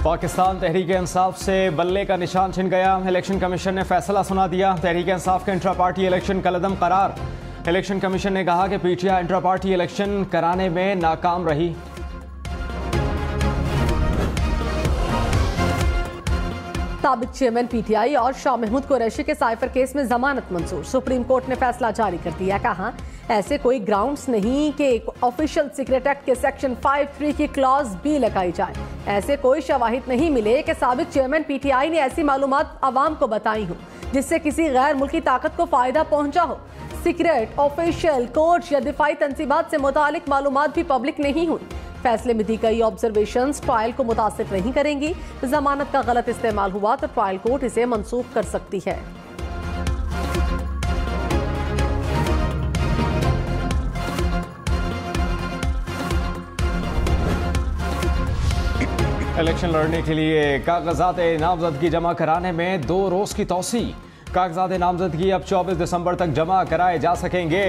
पाकिस्तान तहरीक इंसाफ से बल्ले का निशान छिन गया। इलेक्शन कमीशन ने फैसला सुना दिया। तहरीक इंसाफ का इंट्रा पार्टी इलेक्शन कलदम करार। इलेक्शन कमीशन ने कहा कि पीटीआई इंट्रा पार्टी इलेक्शन कराने में नाकाम रही। साबिक चेयरमैन पीटीआई और शाह महमूद कुरैशी के साइफर केस में जमानत मंजूर। सुप्रीम कोर्ट ने फैसला जारी कर दिया। कहा ऐसे कोई ग्राउंड्स नहीं कि ऑफिशियल सीक्रेट एक्ट के सेक्शन 5(3) की क्लॉज भी लगाई जाए। ऐसे कोई शवाहिद नहीं मिले कि साबिक चेयरमैन पीटीआई ने ऐसी मालूमात आवाम को बताई हो जिससे किसी गैर मुल्की ताकत को फायदा पहुंचा हो। सीक्रेट, ऑफिशियल, कोर्ट या दिफाई तंसीबात से मुतालिक मालूमात भी पब्लिक नहीं हुई। फैसले में दी गई ऑब्जर्वेशंस ट्रायल को मुतासिर नहीं करेंगी। जमानत का गलत इस्तेमाल हुआ तो ट्रायल कोर्ट इसे मंसूख कर सकती है। इलेक्शन लड़ने के लिए कागजात नामजदगी जमा कराने में 2 रोज की तौसी। कागजात नामजदगी अब 24 दिसंबर तक जमा कराए जा सकेंगे।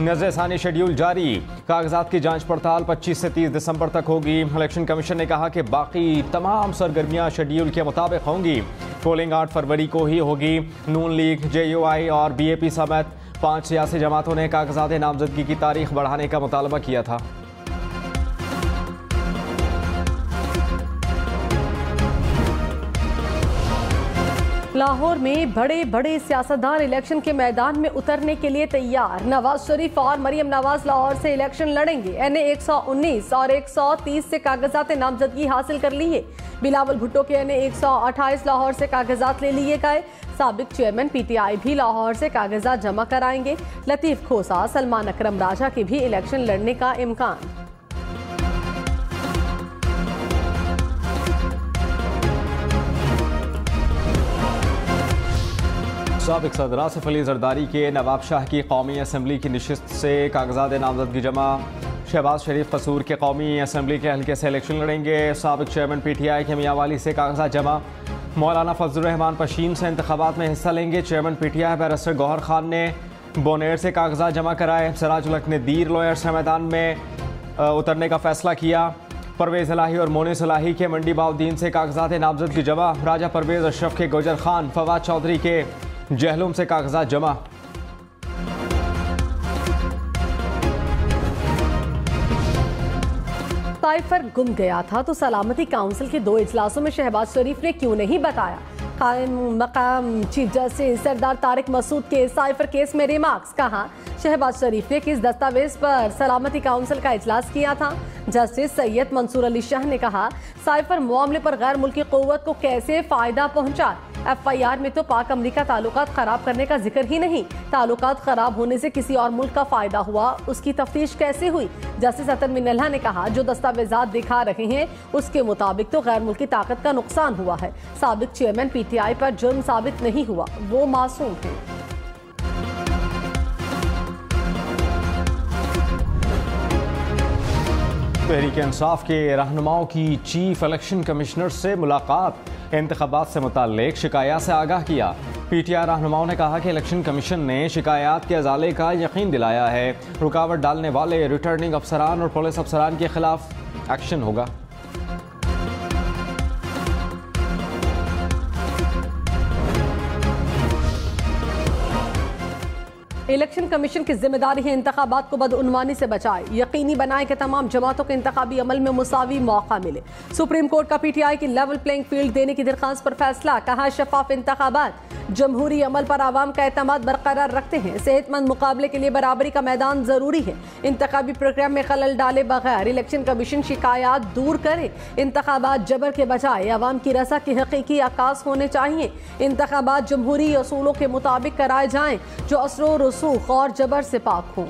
नज़रसानी शेड्यूल जारी। कागजात की जांच पड़ताल 25 से 30 दिसंबर तक होगी। इलेक्शन कमीशन ने कहा कि बाकी तमाम सरगर्मियां शेड्यूल के मुताबिक होंगी। पोलिंग 8 फरवरी को ही होगी। नून लीग, JUI और BAP समेत 5 सियासी जमातों ने कागजात नामजदगी की तारीख बढ़ाने का मुतालबा किया था। लाहौर में बड़े बड़े सियासतदान इलेक्शन के मैदान में उतरने के लिए तैयार। नवाज शरीफ और मरियम नवाज लाहौर से इलेक्शन लड़ेंगे। NA 119 और 130 से कागजात नामजदगी हासिल कर ली है। बिलावल भुट्टो के NA 128 लाहौर से कागजात ले लिए गए। साबिक चेयरमैन पीटीआई भी लाहौर से कागजात जमा कराएंगे। लतीफ खोसा, सलमान अकरम राजा के भी इलेक्शन लड़ने का इम्कान। साबिक सदर आसिफ अली जरदारी के नवाब शाह की कौमी असम्बली की नशिस्त से कागजात नामजदगी जमा। शहबाज शरीफ कसूर के कौमी असम्बली के हल्के से इलेक्शन लड़ेंगे। साबिक चेयरमैन पीटीआई के मियांवाली से कागजात जमा। मौलाना फजलुर रहमान पशीन से इंतखाबात में हिस्सा लेंगे। चेयरमैन पीटीआई बैरिस्टर गौहर खान ने बोनेर से कागजात जमा कराए। सिराजुल हक ने दीर लॉयर्स मैदान में उतरने का फैसला किया। परवेज इलाही और मोनिस इलाही के मंडी बाउद्दीन से कागजात नामजदगी जमा। राजा परवेज अशरफ के गुजर खान, फवाद चौधरी के जहलुम से कागजात जमा। साइफर गुम गया था तो सलामती काउंसिल के 2 इजलासों में शहबाज शरीफ ने क्यों नहीं बताया। कायम मकाम चीफ जस्टिस सरदार तारिक मसूद के साइफर केस में रिमार्क्स। कहा शहबाज शरीफ ने किस दस्तावेज पर सलामती काउंसिल का इजलास किया था। जस्टिस सैयद मंसूर अली शाह ने कहा साइफर मामले पर गैर मुल्की कुव्वत को कैसे फायदा पहुंचा। FIR में तो पाक अमरीका ताल्लुकात खराब करने का जिक्र ही नहीं। ताल्लुकात खराब होने से किसी और मुल्क का फायदा हुआ, उसकी तफ्तीश कैसे हुई। जस्टिस अतन मिनल्ला ने कहा जो दस्तावेजात दिखा रहे हैं उसके मुताबिक तो गैर मुल्की ताकत का नुकसान हुआ है। साबिक चेयरमैन पीटीआई पर जुर्म साबित नहीं हुआ, वो मासूम है। तहरीक इंसाफ के रहनुमाओं की चीफ इलेक्शन कमिश्नर से मुलाकात। इंतखाबात से मुताल्लिक शिकायत से आगाह किया। पीटीआई रहनुमाओं ने कहा कि इलेक्शन कमीशन ने शिकायत के अजाले का यकीन दिलाया है। रुकावट डालने वाले रिटर्निंग अफसरान और पुलिस अफसरान के खिलाफ एक्शन होगा। इलेक्शन कमीशन की जिम्मेदारी है इंतखाबात को बदउनवानी से बचाए, यकीनी बनाए कि तमाम जमातों के इंतखाबी अमल में मुसावी मौका मिले। सुप्रीम कोर्ट का पीटीआई की लेवल प्लेइंग फील्ड देने की दरख्वास्त पर फैसला। कहा शफाफ इंतखाबात जमहूरी अमल पर आवाम का एतमाद बरकरार रखते हैं। सेहतमंद मुकाबले के लिए बराबरी का मैदान जरूरी है। इंतखाबी प्रोग्राम में खलल डाले बगैर इलेक्शन कमीशन शिकायत दूर करे। इंतखाबात जबर के बजाय आवाम की रजा की हकीकी आकाश होने चाहिए। इंतखाबात जमहूरी असूलों के मुताबिक कराए जाएं जो असरो रसूख और जबर से पाक हों।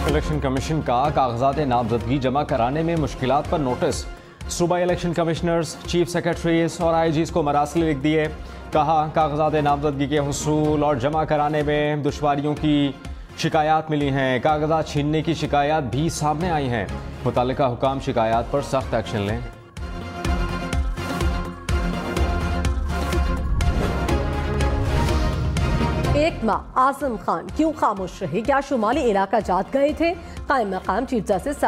इलेक्शन कमीशन का कागजात नामजदगी जमा कराने में मुश्किलात पर नोटिस। सूबाई इलेक्शन कमिश्नर्स, चीफ सेक्रेटरीज और IGs को मरासिल लिख दिए। कहा कागजात नामजदगी के हुसूल और जमा कराने में दुश्वारियों की शिकायत मिली हैं। कागजात छीनने की शिकायत भी सामने आई हैं। मुतल्लिका हुकाम शिकायत पर सख्त एक्शन लें। एक माह आजम खान क्यों खामोश रहे? क्या शुमाली इलाका जात गए थे? कायम मकाम चीफ जस्टिस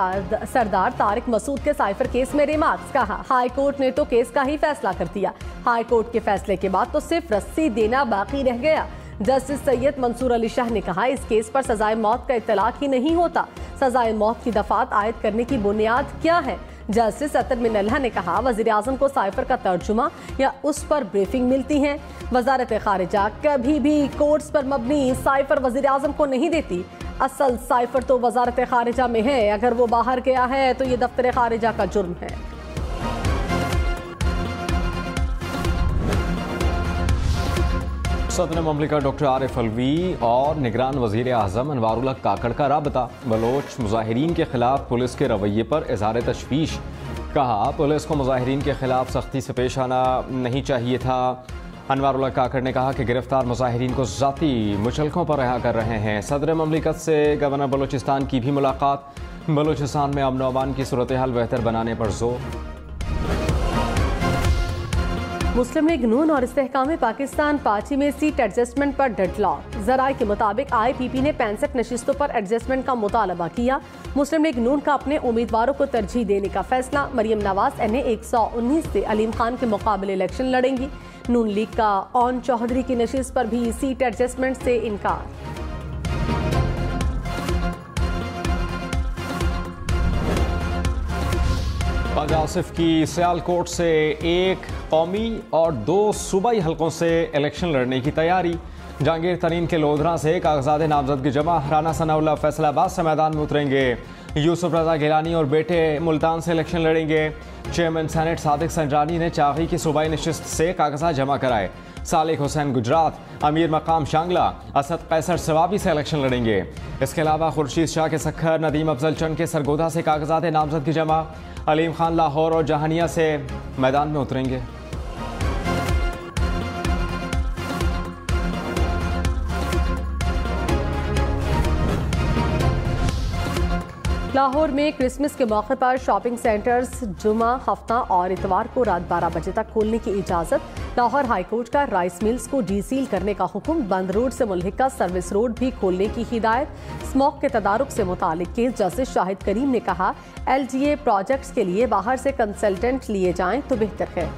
सरदार तारिक मसूद के साइफर केस में रिमार्क्स। कहा हाई कोर्ट ने तो केस का ही फैसला कर दिया। हाई कोर्ट के फैसले के बाद तो सिर्फ रस्सी देना बाकी रह गया। जस्टिस सैयद मंसूर अली शाह ने कहा इस केस पर सजाए मौत का इत्तलाक ही नहीं होता। सजाए मौत की दफात आयद करने की बुनियाद क्या है? जस्टिस अतर मिनल्ला ने कहा वज़ीर आज़म को साइफर का तर्जुमा या उस पर ब्रीफिंग मिलती है। वजारत खारिजा कभी भी कोर्ट्स पर मबनी साइफर वज़ीर आज़म को नहीं देती। असल साइफर तो वजारत खारिजा में है। अगर वो बाहर गया है तो ये दफ्तर खारिजा का जुर्म है। सदर ममलिकत डॉक्टर आरिफ अलवी और निगरान वज़ीर आज़म अनवारुल्लाह काकड़ का राबता। बलोच मुजाहिरीन के खिलाफ पुलिस के रवैये पर इज़हार तशवीश। कहा पुलिस को मुजाहिरीन के खिलाफ सख्ती से पेश आना नहीं चाहिए था। अनवारुल्लाह काकड़ ने कहा कि गिरफ्तार मुजाहिरीन को ज़ाती मुचलकों पर रिहा कर रहे हैं। सदर ममलिकत से गवर्नर बलोचिस्तान की भी मुलाकात। बलोचिस्तान में अमन व अमान की सूरत हाल बेहतर बनाने पर जोर। मुस्लिम लीग नून और इस्तेहकाम पाकिस्तान पार्टी में सीट एडजस्टमेंट पर डेडलॉक। जराये के मुताबिक IPP ने 65 नशिस्तों पर एडजस्टमेंट का मुतालबा किया। मुस्लिम लीग नून का अपने उम्मीदवारों को तरजीह देने का फैसला। मरियम नवाज NA 119 से अलीम खान के मुकाबले इलेक्शन लड़ेंगी। नून लीग का ऑन चौधरी की नशिस्त पर भी सीट एडजस्टमेंट से इनकार। ख्वाजा आसिफ की सियालकोट से एक कौमी और 2 सूबाई हलकों से इलेक्शन लड़ने की तैयारी। जहांगीर तरीन के लोधरा से कागजात नामजदगी जमा। राना सनाउल्लाह फैसलाबाद से मैदान में उतरेंगे। यूसुफ रजा गिलानी और बेटे मुल्तान से इलेक्शन लड़ेंगे। चेयरमैन सेनेट सादिक संजरानी ने चागी की सूबाई नशिस्त से कागजात जमा कराए। सालिक हुसैन गुजरात, अमीर मकाम शांगला, असद कैसर सवाबी से इलेक्शन लड़ेंगे। इसके अलावा खुर्शीद शाह के सखर, नदीम अफजल चंद के सरगोधा से कागजात नामजदगी जमा। अलीम खान लाहौर और जहानिया से मैदान में उतरेंगे। लाहौर में क्रिसमस के मौके पर शॉपिंग सेंटर्स जुमा, हफ्ता और इतवार को रात 12 बजे तक खोलने की इजाज़त। लाहौर हाईकोर्ट का राइस मिल्स को डीसील करने का हुक्म। बंद रोड से मुल्हिका सर्विस रोड भी खोलने की हिदायत। स्मोक के तदारुक से मुतालिक केस जस्टिस शाहिद करीम ने कहा LGA प्रोजेक्ट्स के लिए बाहर से कंसल्टेंट लिए जाएं तो बेहतर है।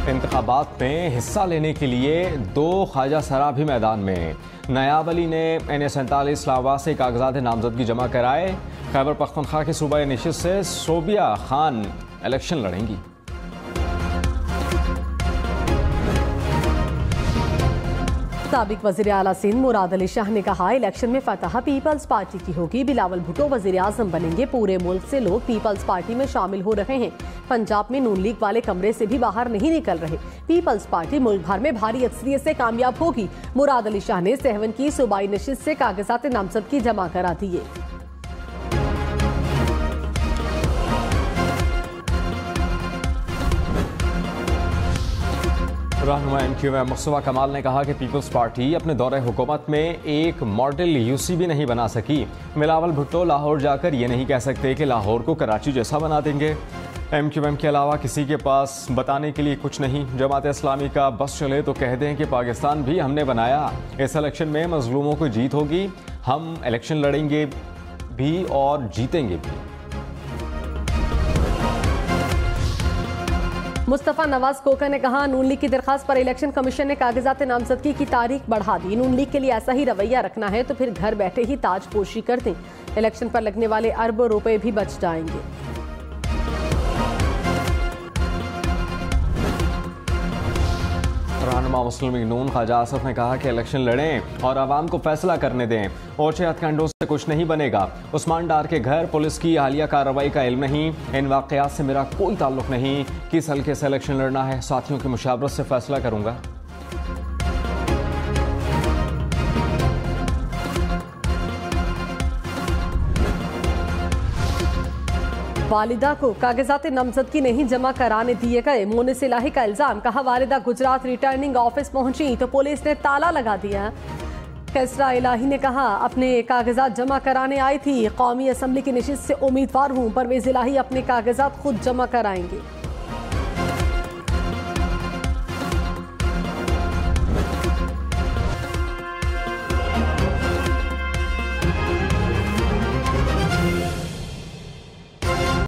इंतखाबात में हिस्सा लेने के लिए 2 ख्वाजा सरा भी मैदान में। नयाब अली ने NA 47 इस्लामाबाद से कागजात नामजदगी जमा कराए। खैबर पख्तूनख्वा के सूबाई नशिस्त से सोबिया खान इलेक्शन लड़ेंगी। साबिक वज़ीर आला सिंध मुराद अली शाह ने कहा इलेक्शन में फतह पीपल्स पार्टी की होगी। बिलावल भुट्टो वज़ीर आज़म बनेंगे। पूरे मुल्क से लोग पीपल्स पार्टी में शामिल हो रहे हैं। पंजाब में नून लीग वाले कमरे से भी बाहर नहीं निकल रहे। पीपल्स पार्टी मुल्क भर में भारी अक्सरियत से कामयाब होगी। मुराद अली शाह ने 7 की सूबाई नशिस्त से कागजात नामजदगी जमा करा दिए। रहनुमा MQM मुस्तफा कमाल ने कहा कि पीपल्स पार्टी अपने दौरे हुकूमत में एक मॉडल UC भी नहीं बना सकी। बिलावल भुट्टो लाहौर जाकर ये नहीं कह सकते कि लाहौर को कराची जैसा बना देंगे। MQM के अलावा किसी के पास बताने के लिए कुछ नहीं। जमात इस्लामी का बस चले तो कह दें कि पाकिस्तान भी हमने बनाया। इस इलेक्शन में मजलूमों को जीत होगी। हम इलेक्शन लड़ेंगे भी और जीतेंगे भी। मुस्तफा नवाज कोका ने कहा नून लीग की दरखास्त पर इलेक्शन कमीशन ने कागजात नामजदगी की तारीख बढ़ा दी। नून लीग के लिए ऐसा ही रवैया रखना है तो फिर घर बैठे ही ताजपोशी कर दें। इलेक्शन पर लगने वाले अरबों रुपए भी बच जाएंगे। रहनुमा मुस्लिम लीग नून ख्वाजा आसिफ ने कहा कि इलेक्शन लड़ें और आवाम को फैसला करने दें। ओछे हथकंडों से कुछ नहीं बनेगा। उस्मान डार के घर पुलिस की हालिया कार्रवाई का इल्म नहीं। इन वाकयात से मेरा कोई ताल्लुक नहीं। किस हल्के से इलेक्शन लड़ना है साथियों की मुशावरत से फैसला करूंगा। वालिदा को कागजात नामजदगी नहीं जमा कराने दिए गए। मोनिस इलाही का इल्जाम। कहा वालिदा गुजरात रिटर्निंग ऑफिस पहुंची तो पुलिस ने ताला लगा दिया। कैसरा इलाही ने कहा अपने कागजात जमा कराने आई थी। कौमी असम्बली की नशिस्त से उम्मीदवार हूं। परवेज इलाही अपने कागजात खुद जमा कराएंगे।